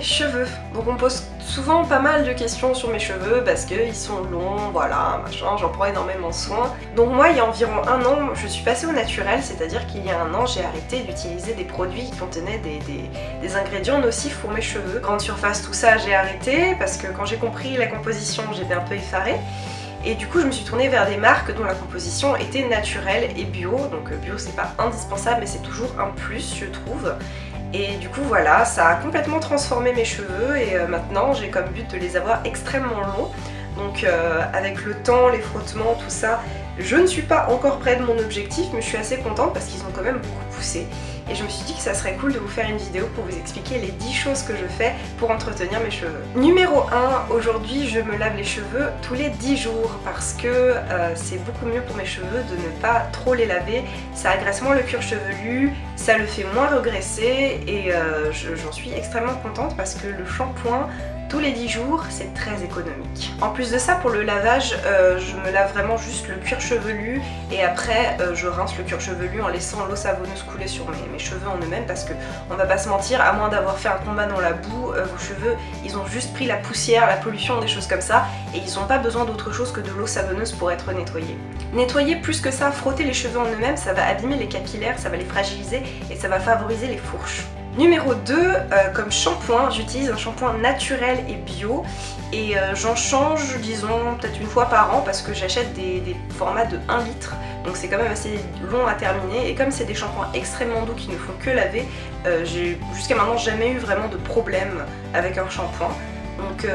cheveux. Donc on me pose souvent pas mal de questions sur mes cheveux parce qu'ils sont longs, voilà, machin, j'en prends énormément soin. Donc moi, il y a environ un an, je suis passée au naturel, c'est-à-dire qu'il y a un an, j'ai arrêté d'utiliser des produits qui contenaient des ingrédients nocifs pour mes cheveux. Grande surface, tout ça, j'ai arrêté parce que quand j'ai compris la composition, j'étais un peu effarée. Et du coup je me suis tournée vers des marques dont la composition était naturelle et bio. Donc bio c'est pas indispensable mais c'est toujours un plus je trouve. Et du coup voilà, ça a complètement transformé mes cheveux et maintenant j'ai comme but de les avoir extrêmement longs. Donc avec le temps, les frottements, tout ça, je ne suis pas encore près de mon objectif mais je suis assez contente parce qu'ils ont quand même beaucoup poussé. Et je me suis dit que ça serait cool de vous faire une vidéo pour vous expliquer les 10 choses que je fais pour entretenir mes cheveux. Numéro 1, aujourd'hui je me lave les cheveux tous les 10 jours parce que c'est beaucoup mieux pour mes cheveux de ne pas trop les laver. Ça agresse moins le cuir chevelu, ça le fait moins regresser et j'en suis extrêmement contente parce que le shampoing tous les 10 jours, c'est très économique. En plus de ça, pour le lavage, je me lave vraiment juste le cuir chevelu et après je rince le cuir chevelu en laissant l'eau savonneuse couler sur mes cheveux en eux-mêmes parce que on va pas se mentir, à moins d'avoir fait un combat dans la boue, vos cheveux, ils ont juste pris la poussière, la pollution, des choses comme ça et ils n'ont pas besoin d'autre chose que de l'eau savonneuse pour être nettoyés. Nettoyer plus que ça, frotter les cheveux en eux-mêmes, ça va abîmer les capillaires, ça va les fragiliser et ça va favoriser les fourches. Numéro 2, comme shampoing, j'utilise un shampoing naturel et bio et j'en change disons peut-être une fois par an parce que j'achète des formats de 1 litre donc c'est quand même assez long à terminer et comme c'est des shampoings extrêmement doux qui ne font que laver, j'ai jusqu'à maintenant jamais eu vraiment de problème avec un shampoing. Donc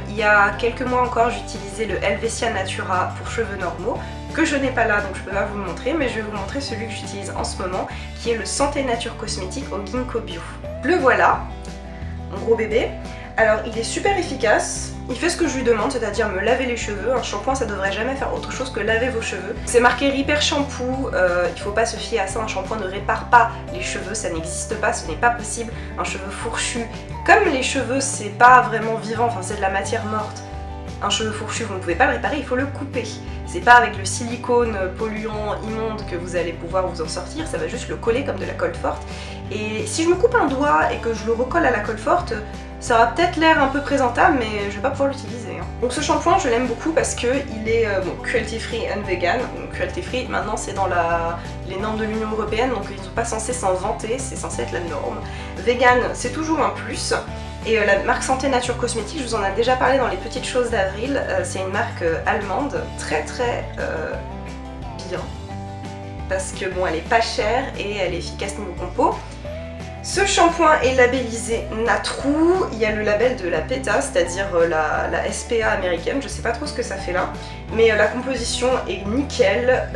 il y a quelques mois encore j'utilisais le Helvetia Natura pour cheveux normaux que je n'ai pas là donc je peux pas vous le montrer mais je vais vous montrer celui que j'utilise en ce moment qui est le Santé Nature Cosmétique au Ginkgo Bio. Le voilà, mon gros bébé. Alors il est super efficace, il fait ce que je lui demande, c'est-à-dire me laver les cheveux. Un shampoing ça devrait jamais faire autre chose que laver vos cheveux. C'est marqué Repair Shampoo, il faut pas se fier à ça, un shampoing ne répare pas les cheveux, ça n'existe pas, ce n'est pas possible. Un cheveu fourchu, comme les cheveux c'est pas vraiment vivant, enfin c'est de la matière morte, un cheveu fourchu vous ne pouvez pas le réparer, il faut le couper. C'est pas avec le silicone polluant immonde que vous allez pouvoir vous en sortir, ça va juste le coller comme de la colle forte. Et si je me coupe un doigt et que je le recolle à la colle forte, ça aura peut-être l'air un peu présentable mais je vais pas pouvoir l'utiliser. Donc ce shampoing je l'aime beaucoup parce que il est cruelty free and vegan. Donc cruelty free maintenant c'est dans les normes de l'Union Européenne donc ils sont pas censés s'en vanter, c'est censé être la norme. Vegan c'est toujours un plus. Et la marque Santé Nature Cosmétique, je vous en ai déjà parlé dans les petites choses d'avril, c'est une marque allemande très bien parce que bon elle est pas chère et elle est efficace niveau compo. Ce shampoing est labellisé Natrou, il y a le label de la PETA, c'est-à-dire la SPA américaine, je sais pas trop ce que ça fait là, mais la composition est nickel,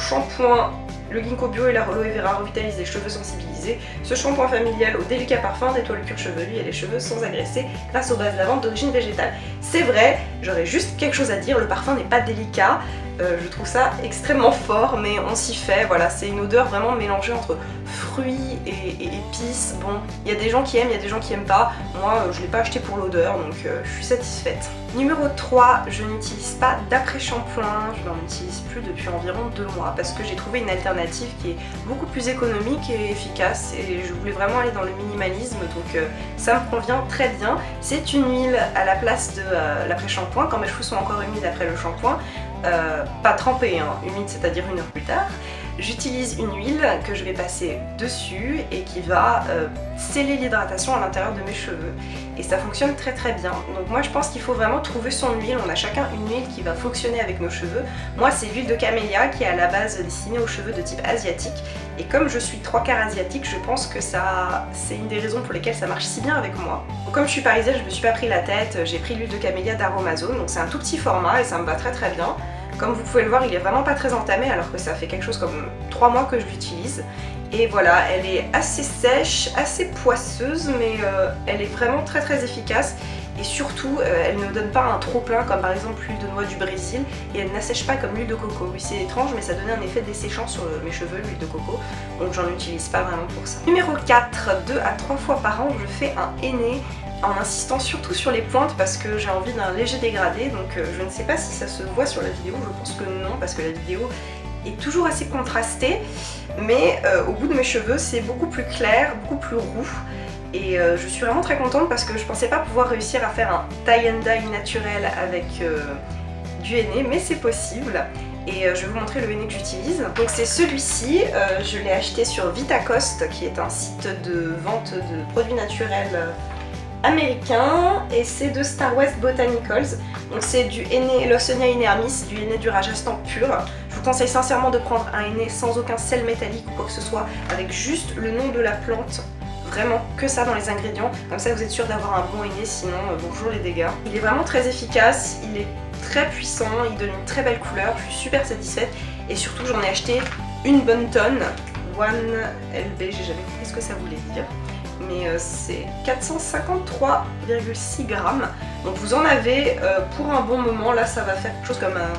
shampoing, le ginkgo bio et la aloe vera revitalisent les cheveux sensibilisés, ce shampoing familial au délicat parfum nettoie le cuir chevelu et les cheveux sans agresser grâce aux bases lavande d'origine végétale. C'est vrai, j'aurais juste quelque chose à dire, le parfum n'est pas délicat, je trouve ça extrêmement fort mais on s'y fait, voilà, c'est une odeur vraiment mélangée entre fruits et épices. Bon, il y a des gens qui aiment, il y a des gens qui aiment pas, moi je l'ai pas acheté pour l'odeur donc je suis satisfaite. Numéro 3, je n'utilise pas d'après-shampoing, je n'en utilise plus depuis environ 2 mois parce que j'ai trouvé une alternative qui est beaucoup plus économique et efficace et je voulais vraiment aller dans le minimalisme donc ça me convient très bien. C'est une huile à la place de l'après-shampoing quand mes cheveux sont encore humides après le shampoing. Pas trempée, hein, humide c'est-à-dire 1 heure plus tard. J'utilise une huile que je vais passer dessus et qui va sceller l'hydratation à l'intérieur de mes cheveux et ça fonctionne très bien. Donc moi je pense qu'il faut vraiment trouver son huile, on a chacun une huile qui va fonctionner avec nos cheveux. Moi c'est l'huile de camélia qui est à la base destinée aux cheveux de type asiatique et comme je suis 3/4 asiatique je pense que c'est une des raisons pour lesquelles ça marche si bien avec moi. Donc comme je suis parisienne je me suis pas pris la tête, j'ai pris l'huile de camélia d'Aromazone donc c'est un tout petit format et ça me va très bien. Comme vous pouvez le voir, il est vraiment pas très entamé alors que ça fait quelque chose comme 3 mois que je l'utilise. Et voilà, elle est assez sèche, assez poisseuse, mais elle est vraiment très efficace. Et surtout, elle ne donne pas un trop plein comme par exemple l'huile de noix du Brésil. Et elle n'assèche pas comme l'huile de coco. Oui, c'est étrange, mais ça donnait un effet desséchant sur mes cheveux, l'huile de coco. Donc j'en utilise pas vraiment pour ça. Numéro 4, 2 à 3 fois par an, je fais un henné. En insistant surtout sur les pointes parce que j'ai envie d'un léger dégradé donc je ne sais pas si ça se voit sur la vidéo, je pense que non parce que la vidéo est toujours assez contrastée mais au bout de mes cheveux c'est beaucoup plus clair, beaucoup plus roux Et je suis vraiment très contente parce que je pensais pas pouvoir réussir à faire un tie and dye naturel avec du henné, mais c'est possible. Et je vais vous montrer le henné que j'utilise. Donc c'est celui-ci, je l'ai acheté sur Vitacost, qui est un site de vente de produits naturels américain, et c'est de Star West Botanicals. Donc c'est du henné Lawsonia inermis, du henné du Rajasthan pur. Je vous conseille sincèrement de prendre un henné sans aucun sel métallique ou quoi que ce soit, avec juste le nom de la plante. Vraiment que ça dans les ingrédients, comme ça vous êtes sûr d'avoir un bon henné, sinon bonjour les dégâts. Il est vraiment très efficace, il est très puissant, il donne une très belle couleur, je suis super satisfaite et surtout j'en ai acheté une bonne tonne, 1LB, j'ai jamais compris ce que ça voulait dire, mais c'est 453,6 grammes, donc vous en avez pour un bon moment. Là ça va faire quelque chose comme un...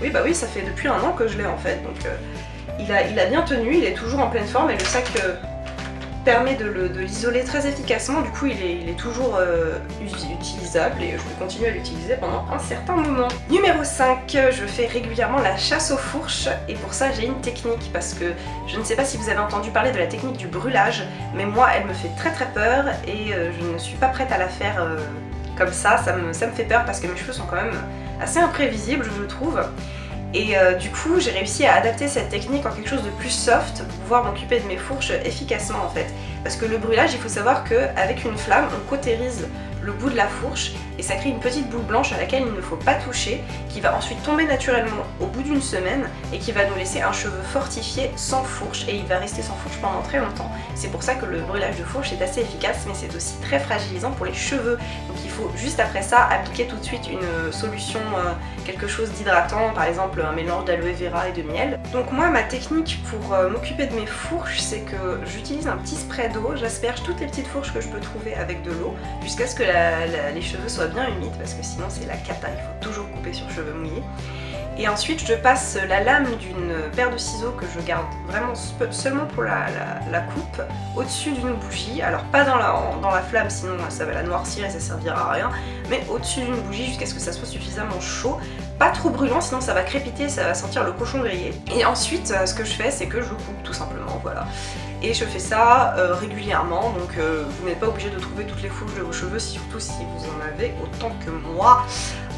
Oui bah oui, ça fait depuis un an que je l'ai en fait, donc il a bien tenu, il est toujours en pleine forme et le sac permet de l'isoler très efficacement, du coup il est toujours utilisable et je vais continuer à l'utiliser pendant un certain moment. Numéro 5, je fais régulièrement la chasse aux fourches et pour ça j'ai une technique, parce que je ne sais pas si vous avez entendu parler de la technique du brûlage, mais moi elle me fait très peur et je ne suis pas prête à la faire comme ça me fait peur parce que mes cheveux sont quand même assez imprévisibles je trouve. Et du coup j'ai réussi à adapter cette technique en quelque chose de plus soft pour pouvoir m'occuper de mes fourches efficacement en fait. Parce que le brûlage, il faut savoir qu'avec une flamme on cautérise le bout de la fourche et ça crée une petite boule blanche à laquelle il ne faut pas toucher, qui va ensuite tomber naturellement au bout d'une semaine et qui va nous laisser un cheveu fortifié sans fourche, et il va rester sans fourche pendant très longtemps. C'est pour ça que le brûlage de fourche est assez efficace, mais c'est aussi très fragilisant pour les cheveux. Donc il faut juste après ça appliquer tout de suite une solution, quelque chose d'hydratant, par exemple un mélange d'aloe vera et de miel. Donc moi ma technique pour m'occuper de mes fourches, c'est que j'utilise un petit spray d'eau, j'asperge toutes les petites fourches que je peux trouver avec de l'eau jusqu'à ce que les cheveux soient bien humides, parce que sinon c'est la cata, il faut toujours couper sur cheveux mouillés. Et ensuite je passe la lame d'une paire de ciseaux que je garde vraiment seulement pour la coupe au-dessus d'une bougie, alors pas dans la flamme sinon ça va la noircir et ça servira à rien, mais au-dessus d'une bougie jusqu'à ce que ça soit suffisamment chaud, pas trop brûlant sinon ça va crépiter, ça va sentir le cochon grillé. Et ensuite ce que je fais c'est que je coupe tout simplement, voilà. Et je fais ça régulièrement, donc vous n'êtes pas obligé de trouver toutes les fourches de vos cheveux, surtout si vous en avez autant que moi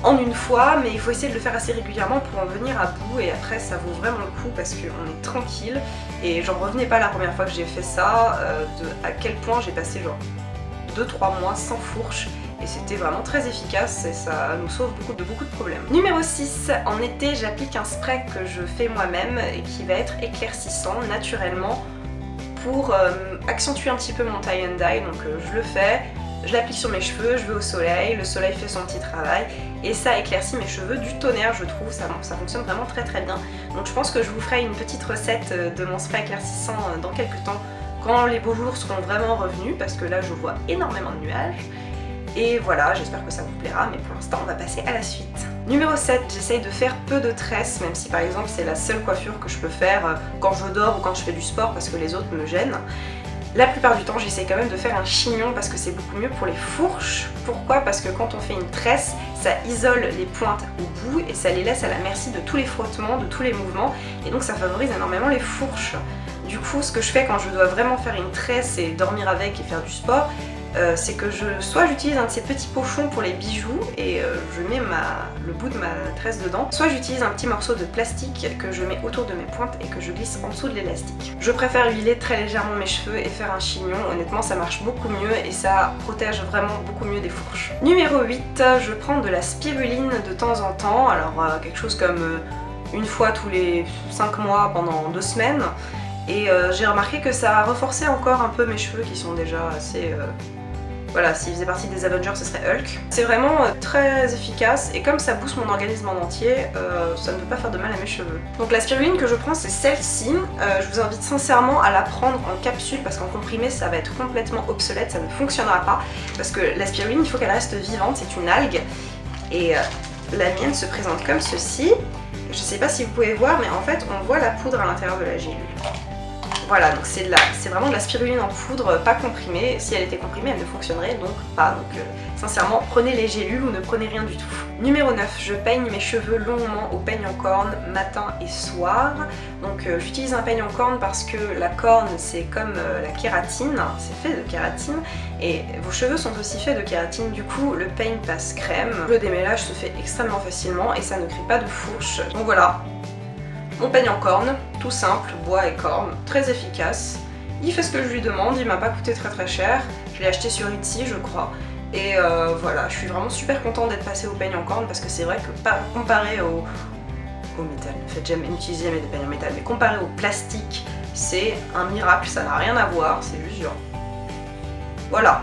en une fois, mais il faut essayer de le faire assez régulièrement pour en venir à bout, et après ça vaut vraiment le coup parce qu'on est tranquille. Et j'en revenais pas la première fois que j'ai fait ça, à quel point j'ai passé genre 2-3 mois sans fourche. Et c'était vraiment très efficace et ça nous sauve beaucoup de problèmes. Numéro 6, en été j'applique un spray que je fais moi-même et qui va être éclaircissant naturellement pour accentuer un petit peu mon tie and dye. Donc je le fais, je l'applique sur mes cheveux, je vais au soleil, le soleil fait son petit travail et ça éclaircit mes cheveux du tonnerre je trouve, ça fonctionne vraiment très bien. Donc je pense que je vous ferai une petite recette de mon spray éclaircissant dans quelques temps quand les beaux jours seront vraiment revenus, parce que là je vois énormément de nuages. Et voilà, j'espère que ça vous plaira, mais pour l'instant on va passer à la suite. Numéro 7, j'essaye de faire peu de tresses, même si par exemple c'est la seule coiffure que je peux faire quand je dors ou quand je fais du sport parce que les autres me gênent. La plupart du temps j'essaye quand même de faire un chignon parce que c'est beaucoup mieux pour les fourches. Pourquoi? Parce que quand on fait une tresse, ça isole les pointes au bout et ça les laisse à la merci de tous les frottements, de tous les mouvements, et donc ça favorise énormément les fourches. Du coup ce que je fais quand je dois vraiment faire une tresse et dormir avec et faire du sport, c'est que soit j'utilise un de ces petits pochons pour les bijoux et je mets le bout de ma tresse dedans, soit j'utilise un petit morceau de plastique que je mets autour de mes pointes et que je glisse en dessous de l'élastique. Je préfère huiler très légèrement mes cheveux et faire un chignon, honnêtement ça marche beaucoup mieux et ça protège vraiment beaucoup mieux des fourches. Numéro 8, je prends de la spiruline de temps en temps, alors quelque chose comme une fois tous les 5 mois pendant 2 semaines. Et j'ai remarqué que ça a renforcé encore un peu mes cheveux qui sont déjà assez... Voilà, s'il faisait partie des Avengers, ce serait Hulk. C'est vraiment très efficace et comme ça booste mon organisme en entier, ça ne peut pas faire de mal à mes cheveux. Donc la spiruline que je prends, c'est celle-ci. Je vous invite sincèrement à la prendre en capsule parce qu'en comprimé, ça va être complètement obsolète, ça ne fonctionnera pas. Parce que la spiruline, il faut qu'elle reste vivante, c'est une algue. Et la mienne se présente comme ceci. Je sais pas si vous pouvez voir, mais en fait, on voit la poudre à l'intérieur de la gélule. Voilà, donc c'est vraiment de la spiruline en poudre, pas comprimée. Si elle était comprimée, elle ne fonctionnerait donc pas. Donc sincèrement, prenez les gélules ou ne prenez rien du tout. Numéro 9, je peigne mes cheveux longuement au peigne en corne matin et soir. Donc j'utilise un peigne en corne parce que la corne c'est comme la kératine, c'est fait de kératine et vos cheveux sont aussi faits de kératine, du coup le peigne passe crème. Le démêlage se fait extrêmement facilement et ça ne crée pas de fourche. Donc voilà, mon peigne en corne, tout simple, bois et corne, très efficace. Il fait ce que je lui demande, il m'a pas coûté très cher. Je l'ai acheté sur Etsy je crois. Et voilà, je suis vraiment super contente d'être passée au peigne en corne parce que c'est vrai que comparé au métal, ne faites jamais utiliser des peignes en métal, mais comparé au plastique, c'est un miracle, ça n'a rien à voir, c'est juste genre... Voilà,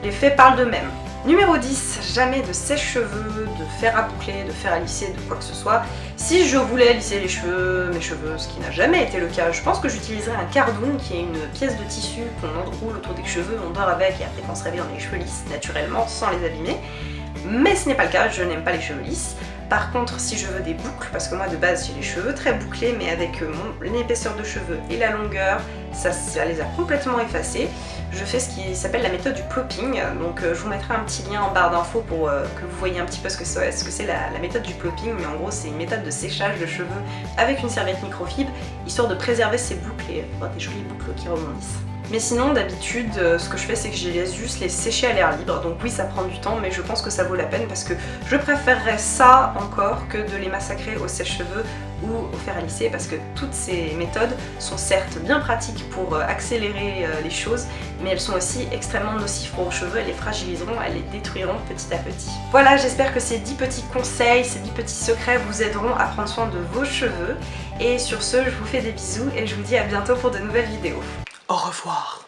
les faits parlent d'eux-mêmes. Numéro 10, jamais de sèche-cheveux, de fer à boucler, de fer à lisser, de quoi que ce soit. Si je voulais lisser mes cheveux, ce qui n'a jamais été le cas, je pense que j'utiliserais un cardoon qui est une pièce de tissu qu'on enroule autour des cheveux, on dort avec et après quand on se réveille on a les cheveux lisses naturellement sans les abîmer. Mais ce n'est pas le cas, je n'aime pas les cheveux lisses. Par contre, si je veux des boucles, parce que moi de base j'ai les cheveux très bouclés, mais avec l'épaisseur de cheveux et la longueur, ça les a complètement effacés. Je fais ce qui s'appelle la méthode du plopping, donc je vous mettrai un petit lien en barre d'infos pour que vous voyez un petit peu ce que c'est la méthode du plopping, mais en gros c'est une méthode de séchage de cheveux avec une serviette microfibre, histoire de préserver ces boucles et avoir des jolies boucles qui rebondissent. Mais sinon d'habitude ce que je fais c'est que je laisse juste les sécher à l'air libre, donc oui ça prend du temps mais je pense que ça vaut la peine parce que je préférerais ça encore que de les massacrer au sèche-cheveux ou au fer à lisser parce que toutes ces méthodes sont certes bien pratiques pour accélérer les choses mais elles sont aussi extrêmement nocives pour vos cheveux, elles les fragiliseront, elles les détruiront petit à petit. Voilà, j'espère que ces 10 petits conseils, ces 10 petits secrets vous aideront à prendre soin de vos cheveux et sur ce je vous fais des bisous et je vous dis à bientôt pour de nouvelles vidéos. Au revoir.